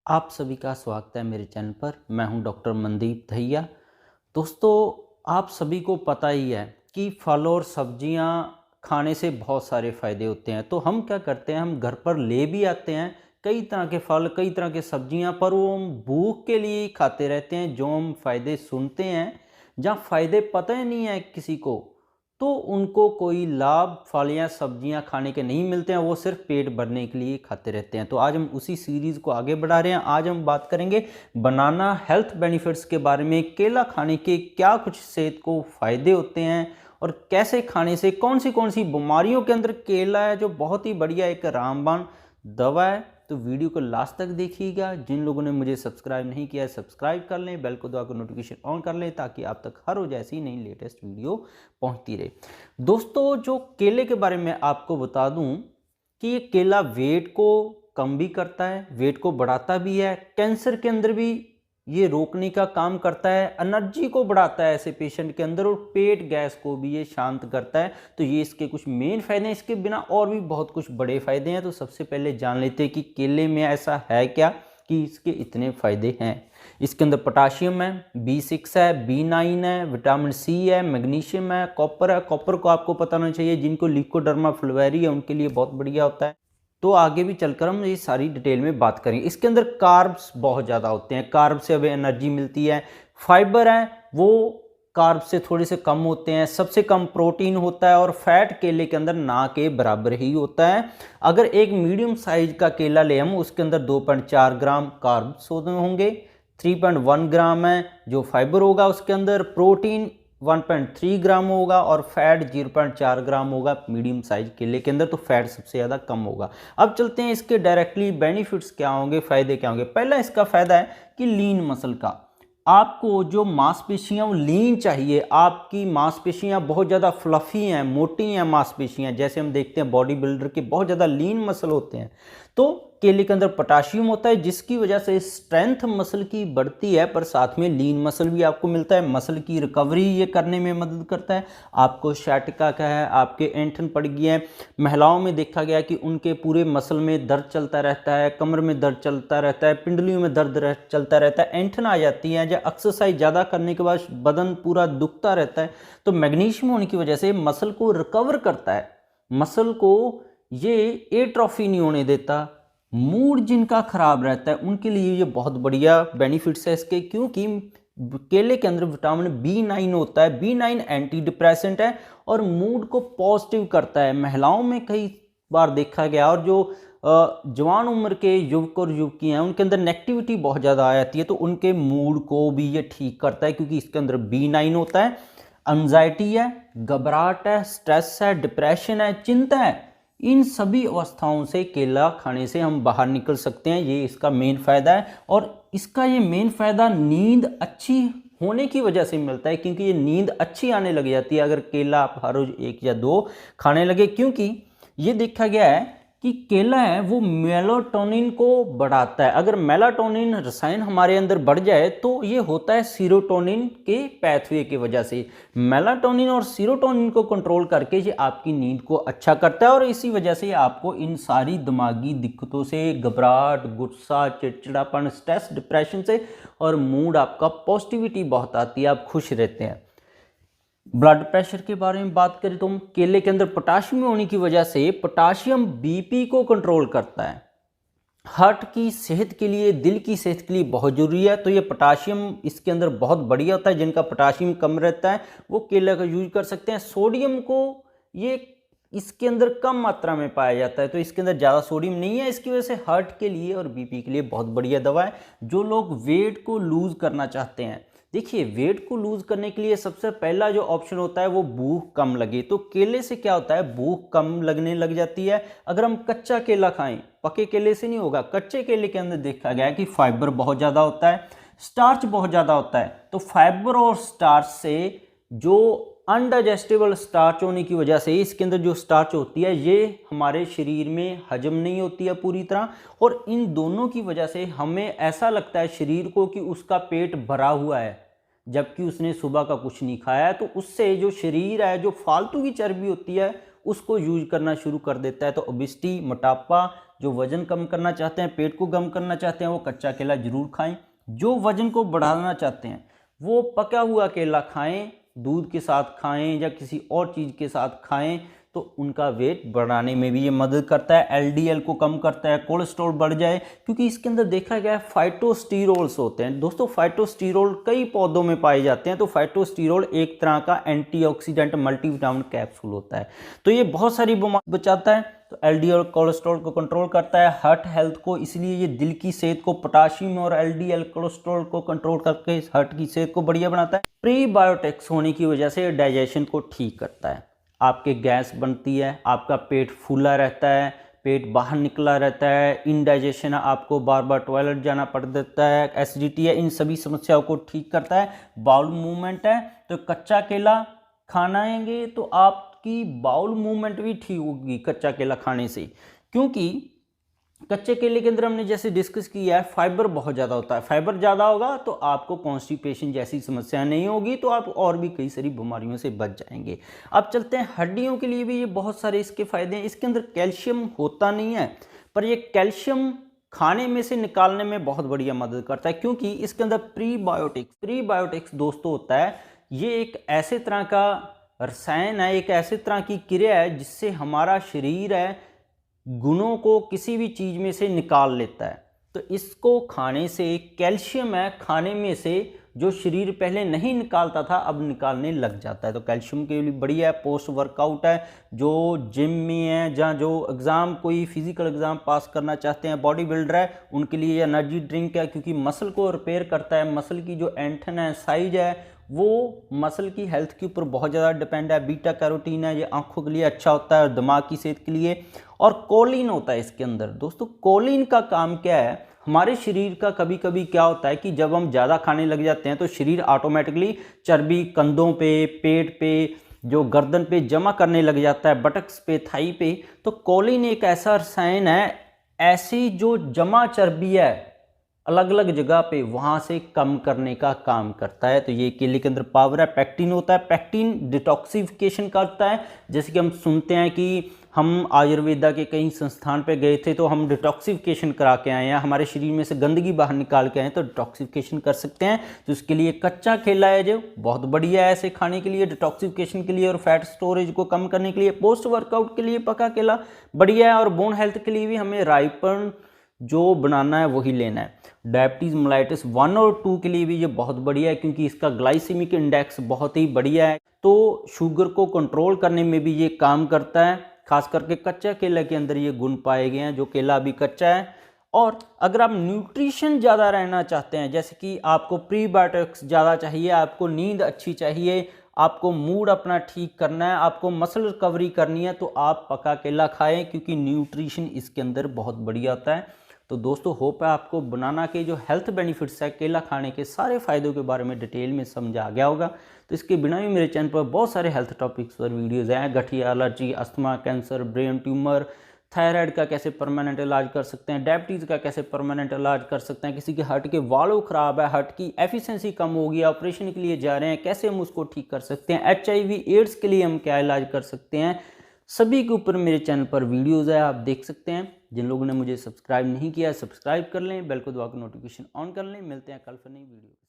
आप सभी का स्वागत है मेरे चैनल पर। मैं हूं डॉक्टर मनदीप दहिया। दोस्तों, आप सभी को पता ही है कि फल और सब्जियां खाने से बहुत सारे फ़ायदे होते हैं। तो हम क्या करते हैं, हम घर पर ले भी आते हैं कई तरह के फल, कई तरह के सब्जियां, पर वो हम भूख के लिए ही खाते रहते हैं। जो हम फ़ायदे सुनते हैं, जहाँ फ़ायदे पता ही नहीं है किसी को, तो उनको कोई लाभ फल या सब्जियां खाने के नहीं मिलते हैं। वो सिर्फ पेट भरने के लिए खाते रहते हैं। तो आज हम उसी सीरीज़ को आगे बढ़ा रहे हैं। आज हम बात करेंगे बनाना हेल्थ बेनिफिट्स के बारे में। केला खाने के क्या कुछ सेहत को फ़ायदे होते हैं और कैसे खाने से कौन सी बीमारियों के अंदर केला है जो बहुत ही बढ़िया एक रामबाण दवा है। तो वीडियो को लास्ट तक देखिएगा। जिन लोगों ने मुझे सब्सक्राइब नहीं किया है, सब्सक्राइब कर लें, बेल को दबाकर नोटिफिकेशन ऑन कर लें ताकि आप तक हर रोज ऐसी नई लेटेस्ट वीडियो पहुंचती रहे। दोस्तों, जो केले के बारे में आपको बता दूं कि ये केला वेट को कम भी करता है, वेट को बढ़ाता भी है, कैंसर के अंदर भी ये रोकने का काम करता है, एनर्जी को बढ़ाता है ऐसे पेशेंट के अंदर, और पेट गैस को भी ये शांत करता है। तो ये इसके कुछ मेन फायदे हैं। इसके बिना और भी बहुत कुछ बड़े फायदे हैं। तो सबसे पहले जान लेते हैं कि केले में ऐसा है क्या कि इसके इतने फायदे हैं। इसके अंदर पोटाशियम है, B6 है, B9 है, विटामिन C है, मैग्नीशियम है, कॉपर है। कॉपर को आपको पता होना चाहिए, जिनको लिकोडर्मा फ्लोवेरी है उनके लिए बहुत बढ़िया होता है। तो आगे भी चलकर हम ये सारी डिटेल में बात करेंगे। इसके अंदर कार्ब्स बहुत ज़्यादा होते हैं, कार्ब से हमें एनर्जी मिलती है। फाइबर है वो कार्ब से थोड़े से कम होते हैं। सबसे कम प्रोटीन होता है और फैट केले के अंदर ना के बराबर ही होता है। अगर एक मीडियम साइज का केला ले हम, उसके अंदर 2.4 ग्राम कार्ब्स होंगे, 3.1 ग्राम है जो फाइबर होगा। उसके अंदर प्रोटीन 1.3 ग्राम होगा और फैट 0.4 ग्राम होगा मीडियम साइज केले के अंदर। तो फैट सबसे ज़्यादा कम होगा। अब चलते हैं इसके डायरेक्टली बेनिफिट्स क्या होंगे, फ़ायदे क्या होंगे। पहला इसका फ़ायदा है कि लीन मसल का। आपको जो मांसपेशियां वो लीन चाहिए। आपकी मांसपेशियां बहुत ज़्यादा फ्लफी हैं, मोटी हैं मांसपेशियां, जैसे हम देखते हैं बॉडी बिल्डर के बहुत ज़्यादा लीन मसल होते हैं। तो केले के अंदर पोटाशियम होता है जिसकी वजह से स्ट्रेंथ मसल की बढ़ती है, पर साथ में लीन मसल भी आपको मिलता है। मसल की रिकवरी ये करने में मदद करता है। आपको sciatica का है, आपके ऐंठन पड़ गई है। महिलाओं में देखा गया कि उनके पूरे मसल में दर्द चलता रहता है, कमर में दर्द चलता रहता है, पिंडलियों में दर्द चलता रहता है, ऐंठन आ जाती है, या एक्सरसाइज ज़्यादा करने के बाद बदन पूरा दुखता रहता है। तो मैग्नीशियम होने की वजह से मसल को रिकवर करता है, मसल को ये एट्रोफी नहीं होने देता। मूड जिनका खराब रहता है उनके लिए ये बहुत बढ़िया बेनिफिट्स है इसके, क्योंकि केले के अंदर विटामिन B9 होता है। B9 एंटी डिप्रेसेंट है और मूड को पॉजिटिव करता है। महिलाओं में कई बार देखा गया, और जो जवान उम्र के युवक और युवती हैं उनके अंदर नेगेटिविटी बहुत ज़्यादा आ जाती है, तो उनके मूड को भी ये ठीक करता है, क्योंकि इसके अंदर B9 होता है। एंजाइटी है, घबराहट है, स्ट्रेस है, डिप्रेशन है, चिंता है, इन सभी अवस्थाओं से केला खाने से हम बाहर निकल सकते हैं। ये इसका मेन फ़ायदा है। और इसका ये मेन फ़ायदा नींद अच्छी होने की वजह से मिलता है, क्योंकि ये नींद अच्छी आने लग जाती है अगर केला आप हर रोज़ 1 या 2 खाने लगे। क्योंकि ये देखा गया है कि केला है वो मेलाटोनिन को बढ़ाता है। अगर मेलाटोनिन रसायन हमारे अंदर बढ़ जाए तो ये होता है सीरोटोनिन के पैथवे की वजह से। मेलाटोनिन और सीरोटोनिन को कंट्रोल करके ये आपकी नींद को अच्छा करता है, और इसी वजह से आपको इन सारी दिमागी दिक्कतों से, घबराहट, गुस्सा, चिड़चिड़ापन, स्ट्रेस, डिप्रेशन से, और मूड आपका पॉजिटिविटी बहुत आती है, आप खुश रहते हैं। ब्लड प्रेशर के बारे में बात करें तो केले के अंदर पोटाशियम होने की वजह से पोटाशियम BP को कंट्रोल करता है। हार्ट की सेहत के लिए, दिल की सेहत के लिए बहुत ज़रूरी है। तो ये पोटाशियम इसके अंदर बहुत बढ़िया होता है। जिनका पोटाशियम कम रहता है वो केले का यूज कर सकते हैं। सोडियम को ये इसके अंदर कम मात्रा में पाया जाता है, तो इसके अंदर ज़्यादा सोडियम नहीं है। इसकी वजह से हार्ट के लिए और BP के लिए बहुत बढ़िया दवा है। जो लोग वेट को लूज़ करना चाहते हैं, देखिए वेट को लूज करने के लिए सबसे पहला जो ऑप्शन होता है वो भूख कम लगे। तो केले से क्या होता है, भूख कम लगने लग जाती है। अगर हम कच्चा केला खाएं, पके केले से नहीं होगा, कच्चे केले के अंदर देखा गया है कि फाइबर बहुत ज़्यादा होता है, स्टार्च बहुत ज़्यादा होता है। तो फाइबर और स्टार्च से, जो अनडाइजेस्टेबल स्टार्च होने की वजह से, इसके अंदर जो स्टार्च होती है ये हमारे शरीर में हजम नहीं होती है पूरी तरह, और इन दोनों की वजह से हमें ऐसा लगता है शरीर को कि उसका पेट भरा हुआ है, जबकि उसने सुबह का कुछ नहीं खाया है। तो उससे जो शरीर है, जो फालतू की चर्बी होती है, उसको यूज करना शुरू कर देता है। तो ओबेसिटी, मोटापा, जो वजन कम करना चाहते हैं, पेट को कम करना चाहते हैं, वो कच्चा केला जरूर खाएं। जो वजन को बढ़ाना चाहते हैं वो पका हुआ केला खाएं, दूध के साथ खाएं या किसी और चीज़ के साथ खाएं, तो उनका वेट बढ़ाने में भी ये मदद करता है। एलडीएल को कम करता है, कोलेस्ट्रॉल बढ़ जाए, क्योंकि इसके अंदर देखा गया है फाइटोस्टेरोल्स होते हैं। दोस्तों फाइटोस्टेरोल कई पौधों में पाए जाते हैं, तो फाइटोस्टेरोल एक तरह का एंटीऑक्सीडेंट मल्टीविटामिन कैप्सूल होता है, तो ये बहुत सारी बीमारी बचाता है। तो एलडीएल कोलेस्ट्रॉल को कंट्रोल करता है, हार्ट हेल्थ को, इसलिए ये दिल की सेहत को, पोटाशियम और एलडीएल कोलेस्ट्रॉल को कंट्रोल करके हार्ट की सेहत को बढ़िया बनाता है। प्रीबायोटिक्स होने की वजह से डाइजेशन को ठीक करता है, आपके गैस बनती है, आपका पेट फूला रहता है, पेट बाहर निकला रहता है, इनडाइजेशन आपको बार बार टॉयलेट जाना पड़ देता है, एसिडिटी है, इन सभी समस्याओं को ठीक करता है। बाउल मूवमेंट है, तो कच्चा केला खानाएंगे तो आपकी बाउल मूवमेंट भी ठीक होगी कच्चा केला खाने से, क्योंकि कच्चे केले के अंदर हमने जैसे डिस्कस किया है फाइबर बहुत ज़्यादा होता है। फाइबर ज़्यादा होगा तो आपको कॉन्स्टिपेशन जैसी समस्या नहीं होगी, तो आप और भी कई सारी बीमारियों से बच जाएंगे। अब चलते हैं हड्डियों के लिए भी ये बहुत सारे इसके फायदे हैं। इसके अंदर कैल्शियम होता नहीं है, पर ये कैल्शियम खाने में से निकालने में बहुत बढ़िया मदद करता है, क्योंकि इसके अंदर प्रीबायोटिक्स दोस्तों होता है, ये एक ऐसे तरह का रसायन है, एक ऐसे तरह की क्रिया है जिससे हमारा शरीर है गुणों को किसी भी चीज़ में से निकाल लेता है। तो इसको खाने से, कैल्शियम है खाने में से जो शरीर पहले नहीं निकालता था अब निकालने लग जाता है, तो कैल्शियम के लिए बढ़िया है। पोस्ट वर्कआउट है, जो जिम में है, जहाँ जो एग्ज़ाम कोई फिजिकल एग्ज़ाम पास करना चाहते हैं, बॉडी बिल्डर है, उनके लिए एनर्जी ड्रिंक है, क्योंकि मसल को रिपेयर करता है। मसल की जो एंठन है, साइज है, वो मसल की हेल्थ के ऊपर बहुत ज़्यादा डिपेंड है। बीटा कैरोटीन है, ये आंखों के लिए अच्छा होता है और दिमाग की सेहत के लिए। और कोलिन होता है इसके अंदर। दोस्तों कोलिन का काम क्या है, हमारे शरीर का कभी कभी क्या होता है कि जब हम ज़्यादा खाने लग जाते हैं तो शरीर ऑटोमेटिकली चर्बी कंधों पे, पेट पे, जो गर्दन पे जमा करने लग जाता है, बटक्स पे, थाई पे। तो कोलिन एक ऐसा रसायन है, ऐसी जो जमा चर्बी है अलग अलग जगह पे, वहाँ से कम करने का काम करता है। तो ये केले के अंदर पावर है। पैक्टिन होता है, पैक्टिन डिटॉक्सिफिकेशन करता है। जैसे कि हम सुनते हैं कि हम आयुर्वेदा के कई संस्थान पे गए थे तो हम डिटॉक्सिफिकेशन करा के आए हैं, हमारे शरीर में से गंदगी बाहर निकाल के आए हैं, तो डिटॉक्सिफिकेशन कर सकते हैं। तो इसके लिए कच्चा केला है जो बहुत बढ़िया है ऐसे खाने के लिए, डिटॉक्सिफिकेशन के लिए और फैट स्टोरेज को कम करने के लिए। पोस्ट वर्कआउट के लिए पका केला बढ़िया है, और बोन हेल्थ के लिए भी हमें राइपन जो बनाना है वही लेना है। डायबिटीज़ मेलाइटिस 1 और 2 के लिए भी ये बहुत बढ़िया है, क्योंकि इसका ग्लाइसेमिक इंडेक्स बहुत ही बढ़िया है, तो शुगर को कंट्रोल करने में भी ये काम करता है। खास करके कच्चा केला के अंदर ये गुण पाए गए हैं, जो केला अभी कच्चा है। और अगर आप न्यूट्रिशन ज़्यादा रहना चाहते हैं, जैसे कि आपको प्रीबायोटिक्स ज़्यादा चाहिए, आपको नींद अच्छी चाहिए, आपको मूड अपना ठीक करना है, आपको मसल रिकवरी करनी है, तो आप पका केला खाएं, क्योंकि न्यूट्रिशन इसके अंदर बहुत बढ़िया होता है। तो दोस्तों होप है आपको बनाना के जो हेल्थ बेनिफिट्स है, केला खाने के सारे फ़ायदों के बारे में डिटेल में समझ आ गया होगा। तो इसके बिना भी मेरे चैनल पर बहुत सारे हेल्थ टॉपिक्स पर वीडियोज़ हैं, गठिया, allergy, asthma, cancer, brain tumour, thyroid का कैसे परमानेंट इलाज कर सकते हैं, डायबिटीज़ का कैसे परमानेंट इलाज कर सकते हैं, किसी के हार्ट के वाल्व ख़राब है, हार्ट की एफिशिएंसी कम हो गई, ऑपरेशन के लिए जा रहे हैं, कैसे हम उसको ठीक कर सकते हैं, HIV एड्स के लिए हम क्या इलाज कर सकते हैं, सभी के ऊपर मेरे चैनल पर वीडियोज़ है, आप देख सकते हैं। जिन लोगों ने मुझे सब्सक्राइब नहीं किया सब्सक्राइब कर लें, बेल को दबा कर नोटिफिकेशन ऑन कर लें। मिलते हैं कल फिर नई वीडियो।